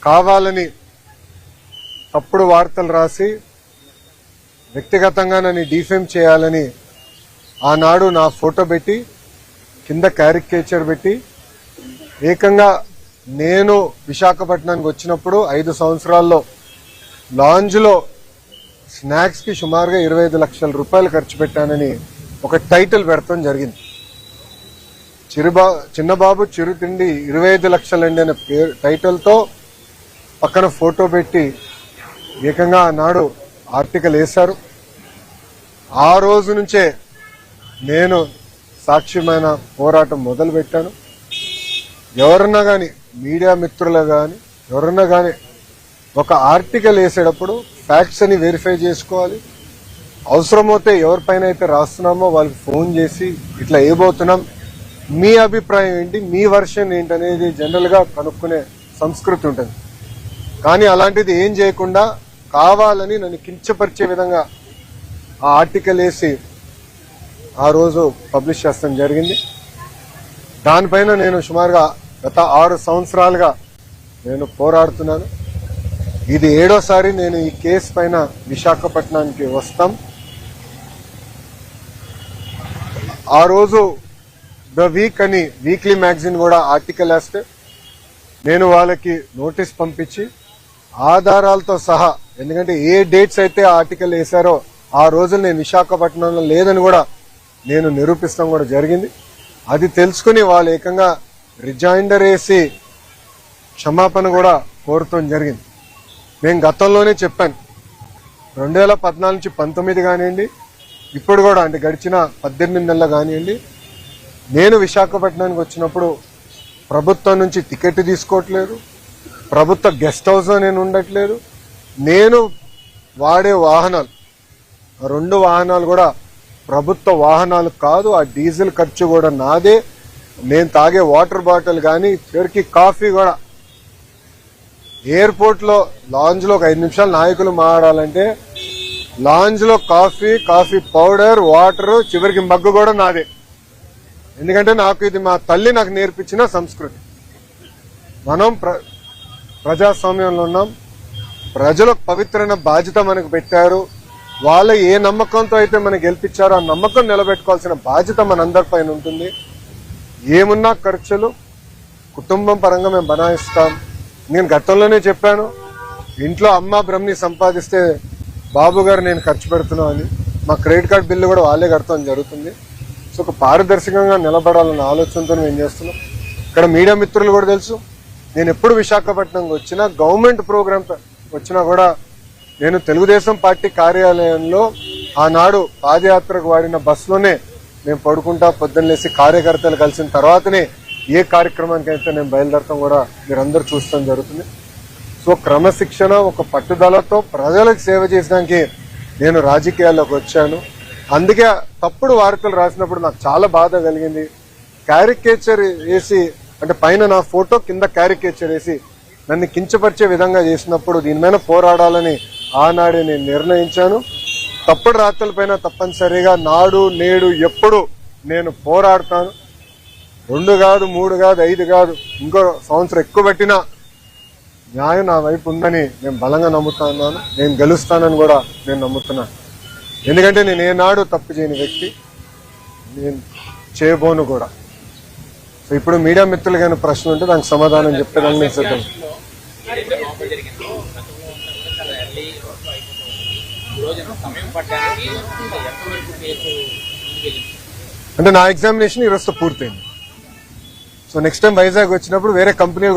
కావాలని తప్పుడు వార్తలు రాసి వ్యక్తిగతంగా నన్ను డిఫేమ్ చేయాలని ఆనాడు నా ఫోటో పెట్టి కింద క్యారికేచర్ పెట్టి ఏకంగా నేను విశాఖపట్నానికి వచ్చినప్పుడు 5 సంవత్సరాల్లో లాంజ్లో స్నాక్స్ కి సుమారుగా 25 లక్షల రూపాయలు ఖర్చు పెట్టానని ఒక టైటిల్ పెడతాం జరిగింది. చిన్నబాబు చిరుతిండి 25 లక్షలండి అనే టైటిల్తో పక్కన ఫోటో పెట్టి ఏకంగా ఆనాడు ఆర్టికల్ వేశారు. ఆ రోజు నుంచే నేను సాక్ష్యమైన పోరాటం మొదలు పెట్టాను. ఎవరన్నా కానీ మీడియా మిత్రులు కానీ ఎవరన్నా కానీ ఒక ఆర్టికల్ వేసేటప్పుడు ఫ్యాక్ట్స్ అని వెరిఫై చేసుకోవాలి. అవసరమైతే ఎవరిపైన అయితే రాస్తున్నామో వాళ్ళకి ఫోన్ చేసి ఇట్లా వేయబోతున్నాం, మీ అభిప్రాయం ఏంటి, మీ వర్షన్ ఏంటి అనేది జనరల్ గా కనుక్కునే సంస్కృతి ఉంటుంది. కానీ అలాంటిది ఏం చేయకుండా కావాలని నన్ను కించపరిచే విధంగా ఆ ఆర్టికల్ వేసి ఆ రోజు పబ్లిష్ చేస్తాం జరిగింది. దానిపైన నేను సుమారుగా గత 6 సంవత్సరాలుగా నేను పోరాడుతున్నాను. ఇది 7వసారి నేను ఈ కేసు పైన విశాఖపట్నానికి వస్తాం. ఆ రోజు ద వీక్ అని వీక్లీ మ్యాగజైన్ కూడా ఆర్టికల్ వేస్తే నేను వాళ్ళకి నోటీస్ పంపించి ఆధారాలతో సహా, ఎందుకంటే ఏ డేట్స్ అయితే ఆర్టికల్ వేశారో ఆ రోజు నేను విశాఖపట్నంలో లేదని కూడా నేను నిరూపిస్తాం కూడా జరిగింది. అది తెలుసుకుని వాళ్ళు ఏకంగా రిజైండర్ వేసి క్షమాపణ కూడా కోరటం జరిగింది. నేను గతంలోనే చెప్పాను, 2014 నుంచి 19 కానివ్వండి, ఇప్పుడు కూడా అంటే గడిచిన 18 నెలలు కానివ్వండి, నేను విశాఖపట్నానికి వచ్చినప్పుడు ప్రభుత్వం నుంచి టికెట్ తీసుకోవట్లేదు, ప్రభుత్వ గెస్ట్ హౌస్లో నేను ఉండట్లేదు. నేను వాడే వాహనాలు 2 వాహనాలు కూడా ప్రభుత్వ వాహనాలు కాదు. ఆ డీజిల్ ఖర్చు కూడా నాదే. నేను తాగే వాటర్ బాటిల్ కానీ చివరికి కాఫీ కూడా ఎయిర్పోర్ట్ లో లాంజ్ లో ఒక 5 నిమిషాలు నాయకులు మాట్లాడాలంటే లాంజ్ లో కాఫీ పౌడర్, వాటర్, చివరికి మగ్గు కూడా నాదే. ఎందుకంటే నాకు ఇది మా తల్లి నాకు నేర్పించిన సంస్కృతి. మనం ప్రజాస్వామ్యంలో ఉన్నాం. ప్రజలకు పవిత్రమైన బాధ్యత మనకు పెట్టారు. వాళ్ళ ఏ నమ్మకంతో అయితే మనకు గెలిపించారో ఆ నమ్మకం నిలబెట్టుకోవాల్సిన బాధ్యత మనందరిపైన ఉంటుంది. ఏమున్నా ఖర్చులు కుటుంబం పరంగా మేము బనాయిస్తాం. నేను గతంలోనే చెప్పాను, ఇంట్లో అమ్మ బ్రహ్మని సంపాదిస్తే బాబు గారు నేను ఖర్చు పెడుతున్నా అని. మా క్రెడిట్ కార్డు బిల్లు కూడా వాళ్ళే కడతాం జరుగుతుంది. సో ఒక పారదర్శకంగా నిలబడాలన్న ఆలోచనతో మేము చేస్తున్నాం. ఇక్కడ మీడియా మిత్రులు కూడా తెలుసు, నేను ఎప్పుడు విశాఖపట్నంకి వచ్చినా గవర్నమెంట్ ప్రోగ్రామ్ వచ్చినా కూడా నేను తెలుగుదేశం పార్టీ కార్యాలయంలో ఆనాడు పాదయాత్రకు వాడిన బస్సులోనే మేము పడుకుంటా పొద్దున్న లేసి కార్యకర్తలు కలిసిన తర్వాతనే ఏ కార్యక్రమానికి అయితే నేను బయలుదేరతాం కూడా మీరందరూ చూస్తాం జరుగుతుంది. సో క్రమశిక్షణ, ఒక పట్టుదలతో ప్రజలకు సేవ చేయడానికి నేను రాజకీయాల్లోకి వచ్చాను. అందుకే తప్పుడు వార్తలు రాసినప్పుడు నాకు చాలా బాధ కలిగింది. క్యారికేచర్ వేసి, అంటే పైన నా ఫోటో కింద క్యారికేచర్ వేసి నన్ను కించపరిచే విధంగా చేసినప్పుడు దీని మీద పోరాడాలని ఆనాడే నేను నిర్ణయించాను. తప్పుడు రాతలపైన తప్పనిసరిగా నాడు నేడు ఎప్పుడు నేను పోరాడతాను. 2 కాదు, 3 కాదు, 5 కాదు, ఇంకో సంవత్సరం ఎక్కువ పెట్టినా న్యాయం నా వైపు ఉందని నేను బలంగా నమ్ముతున్నాను. నేను గెలుస్తానని కూడా నేను నమ్ముతున్నాను. ఎందుకంటే నేను ఏనాడు తప్పు చేయని వ్యక్తి, నేను చేయబోను కూడా. సో ఇప్పుడు మీడియా మిత్రులు కానీ ప్రశ్న ఉంటే దానికి సమాధానం చెప్పేదాన్ని నేను సిద్ధం. అంటే నా ఎగ్జామినేషన్ ఈరోజుతో పూర్తయింది. సో నెక్స్ట్ టైం వైజాగ్ వచ్చినప్పుడు వేరే కంపెనీ